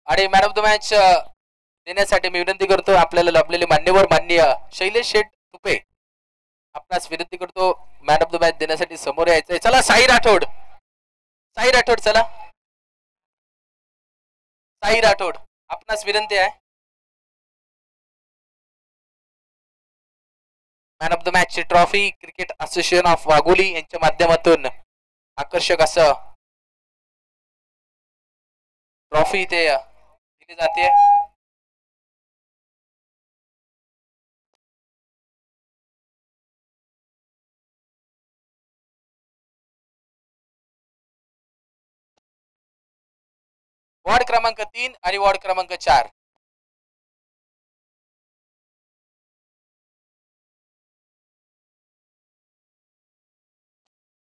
आणि man of the match देण्यासाठी मी विनंती करतो आपल्याला लाभलेले मान्यवर माननीय शैलेश शेठ तुपे आपणास विनंती करतो मॅन ऑफ द मॅच देण्यासाठी समोर यायचंय. चला साई राठोड, साई राठोड चला, साई राठोड आपणास विनंती आहे. मॅन ऑफ द मॅच ची trophy cricket association of Wagholi यांच्या माध्यमातून आकर्षक असं ट्रॉफी ते दिली जाते. वॉर्ड क्रमांक 3 आणि वॉर्ड क्रमांक 4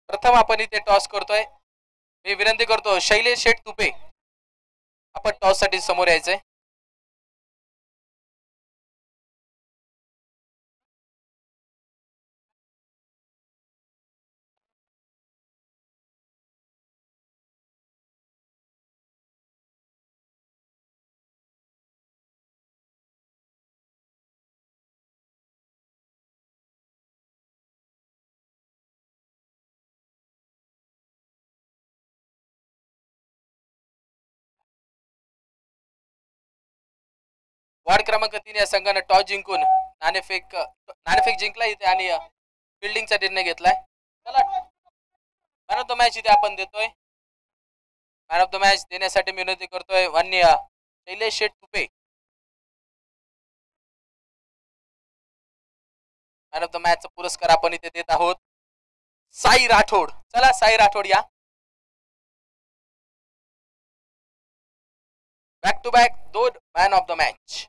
प्रथम आपण इथे टॉस करतोय. मी विनंती करतो शैलेश शेठ तुपे आपण टॉस साठी समोर यायचंय. वॉर्ड क्रमांक 3 या संघाने टॉस जिंकून नाणेफेक जिंकला इथे आणि फिल्डिंगचा निर्णय घेतलाय. चला मॅन ऑफ द मॅच इथे आपण देतोय. मॅन ऑफ द मॅच देण्यासाठी मी विनंती करतोय माननीय Shailesh Sheth Tupe. Man of the match चा पुरस्कार आपण इथे देत आहोत साई राठोड. चला साई राठोड या. Back to back 2 man of the match.